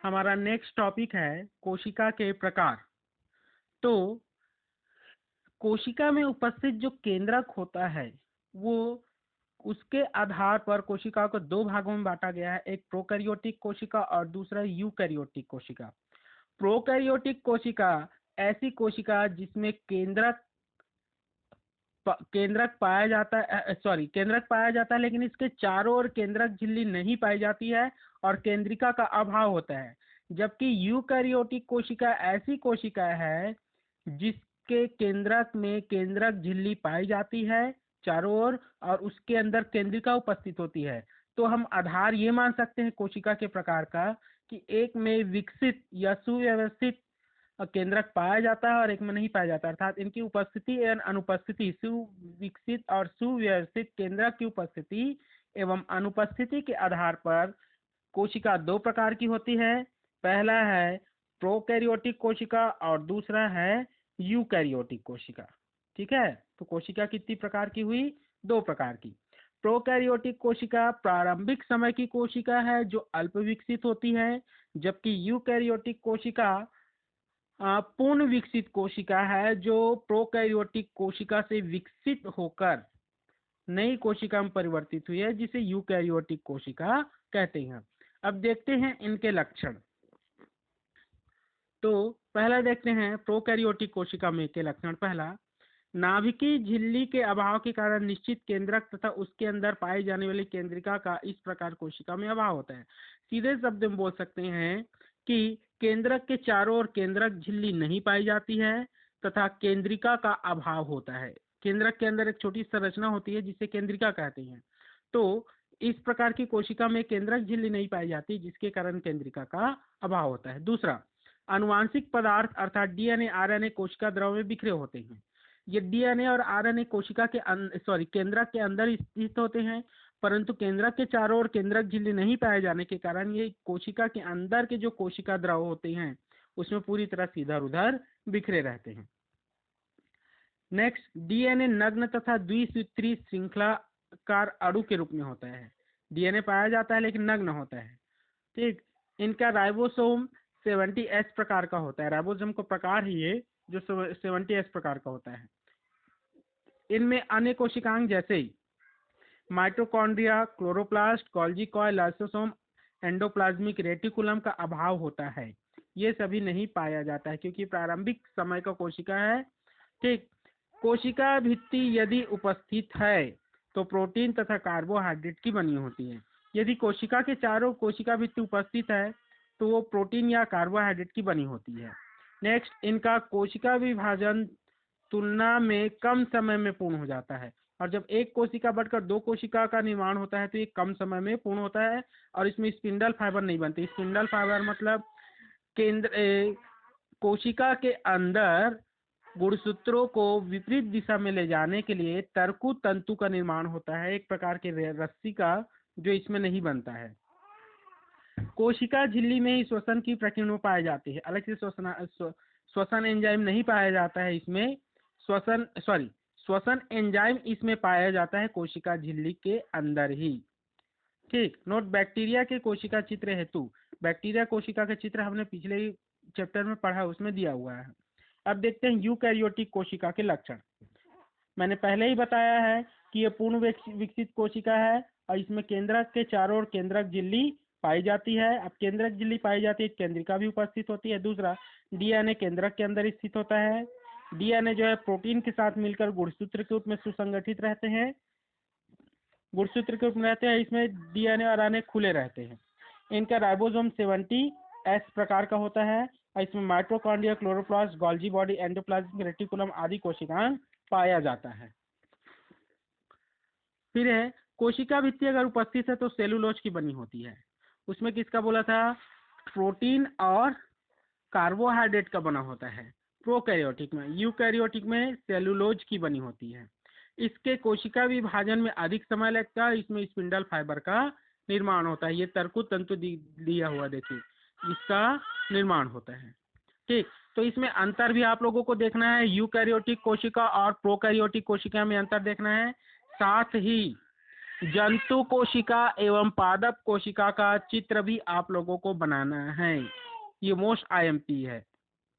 हमारा next topic है कोशिका के प्रकार। तो कोशिका में उपस्थित जो केंद्रक होता है वो उसके आधार पर कोशिका को दो भागों में बांटा गया है, एक प्रोकैरियोटिक कोशिका और दूसरा यूकैरियोटिक कोशिका। प्रोकैरियोटिक कोशिका ऐसी कोशिका जिसमें केंद्रक पाया जाता है, केंद्रक पाया जाता है लेकिन इसके चारों ओर केंद्रक झिल्ली नहीं पाई जाती है और केंद्रिका का अभाव होता है। जबकि यूकैरियोटिक कोशिका ऐसी कोशिका है जिसके केंद्रक में केंद्रक झिल्ली पाई जाती है चारों ओर और उसके अंदर केंद्रिका उपस्थित होती है। तो हम आधार ये मान सकते हैं कोशिका के प्रकार का कि एक में विकसित या सुव्यवस्थित केंद्रक पाया जाता है और एक में नहीं पाया जाता, अर्थात इनकी उपस्थिति एवं अनुपस्थिति, सुविकसित और सुव्यवस्थित केंद्रक की उपस्थिति एवं अनुपस्थिति के आधार पर कोशिका दो प्रकार की होती है। पहला है प्रोकैरियोटिक कोशिका और दूसरा है यूकैरियोटिक कोशिका। ठीक है, तो कोशिका कितनी प्रकार की हुई? दो प्रकार की। प्रोकैरियोटिक कोशिका प्रारंभिक समय की कोशिका है जो अल्प विकसित होती है, जबकि यूकैरियोटिक कोशिका पूर्ण विकसित कोशिका है जो प्रोकैरियोटिक कोशिका से विकसित होकर नई कोशिका में परिवर्तित हुई है, जिसे यूकैरियोटिक कोशिका कहते हैं। अब देखते हैं इनके लक्षण। तो पहला देखते हैं प्रोकैरियोटिक कोशिका में के लक्षण। पहला, नाभिकीय झिल्ली के अभाव के कारण निश्चित केंद्रक तथा उसके अंदर पाई जाने वाली केंद्रिका का इस प्रकार कोशिका में अभाव होता है। सीधे शब्द में बोल सकते हैं कि केंद्रक के चारों ओर केंद्रक झिल्ली नहीं पाई जाती है तथा केंद्रिका का अभाव होता है। केंद्रक के अंदर एक छोटी संरचना होती है जिसे केंद्रिका कहते हैं। तो इस प्रकार की कोशिका में केंद्रक झिल्ली नहीं पाई जाती, जिसके कारण केंद्रिका का अभाव होता है। दूसरा, आनुवांशिक पदार्थ अर्थात डीएनए आरएनए कोशिका द्रव में बिखरे होते हैं। ये डीएनए और आरएनए कोशिका के केंद्रक के अंदर स्थित होते हैं, परंतु केंद्रक के चारों ओर केंद्रक झिल्ली नहीं पाए जाने के कारण ये कोशिका के अंदर के जो कोशिका द्रव होते हैं उसमें पूरी तरह से इधर उधर बिखरे रहते हैं। नेक्स्ट, डीएनए नग्न तथा द्विसूत्री श्रृंखलाकार अणु के रूप में होता है। डीएनए पाया जाता है लेकिन नग्न होता है। ठीक, इनका राइबोसोम 70S प्रकार का होता है। राइबोसोम का प्रकार ही ये जो 70S प्रकार का होता है। इनमें अन्य कोशिकांग जैसे mitochondria, chloroplast, Golgi coil, lysosome, endoplasmic reticulum का अभाव होता है। ये सभी नहीं पाया जाता है क्योंकि प्रारंभिक समय का कोशिका है। ठीक, कोशिका भित्ति यदि उपस्थित है तो प्रोटीन तथा कार्बोहाइड्रेट की बनी होती है। यदि कोशिका के चारों कोशिका भित्ति उपस्थित है तो वो प्रोटीन या कार्बोहाइड्रेट की बनी होती है। नेक्स्ट, इनका कोशिका विभाजन तुलना में कम समय में पूर्ण हो जाता है, और जब एक कोशिका बढ़कर दो कोशिका का निर्माण होता है तो ये कम समय में पूर्ण होता है और इसमें स्पिंडल फाइबर नहीं बनते। स्पिंडल फाइबर मतलब कोशिका के अंदर गुणसूत्रों को विपरीत दिशा में ले जाने के लिए तरकु तंतु का निर्माण होता है, एक प्रकार के रस्सी का, जो इसमें नहीं बनता है। कोशिका झिल्ली में ही श्वसन की प्रक्रिया पाए जाते हैं, अलग से श्वसन एंजाइम नहीं पाया जाता है इसमें। श्वसन एंजाइम इसमें पाया जाता है कोशिका झिल्ली के अंदर ही। ठीक, नोट बैक्टीरिया के कोशिका चित्र हेतु। बैक्टीरिया कोशिका का चित्र हमने पिछले ही चैप्टर में पढ़ा, उसमें दिया हुआ है। अब देखते हैं यूकैरियोटिक कोशिका के लक्षण। मैंने पहले ही बताया है कि यह पूर्ण विकसित कोशिका है और इसमें केंद्रक के चारों ओर केंद्रक झिल्ली पाई जाती है। अब केंद्रक झिल्ली पाई जाती है, केंद्रिका भी उपस्थित होती है। दूसरा, डीएनए केंद्रक के अंदर स्थित होता है। डीएनए जो है प्रोटीन के साथ मिलकर गुणसूत्र के रूप में सुसंगठित रहते हैं, गुणसूत्र के रूप में रहते हैं। इसमें डीएनए और आरएनए खुले रहते हैं। इनका राइबोसोम 70S प्रकार का होता है और इसमें mitochondria, chloroplast, Golgi body, endoplasmic reticulum आदि कोशिकाएं पाया जाता है। फिर है कोशिका भित्ति अगर उपस्थित है तो सेलुलोज की बनी होती है। उसमें किसका बोला था? प्रोटीन और कार्बोहाइड्रेट का बना होता है प्रोकैरियोटिक में। यूकैरियोटिक में सेलुलोज की बनी होती है। इसके कोशिका विभाजन में अधिक समय लगता है। इसमें स्पिंडल फाइबर का निर्माण होता है। ये तरकु तंतु दिया हुआ देखिए, इसका निर्माण होता है। ठीक, तो इसमें अंतर भी आप लोगों को देखना है। यूकैरियोटिक कोशिका और प्रोकैरियोटिक कोशिका में अंतर देखना है। साथ ही जंतु कोशिका एवं पादप कोशिका का चित्र भी आप लोगों को बनाना है। ये मोस्ट आईएमपी है।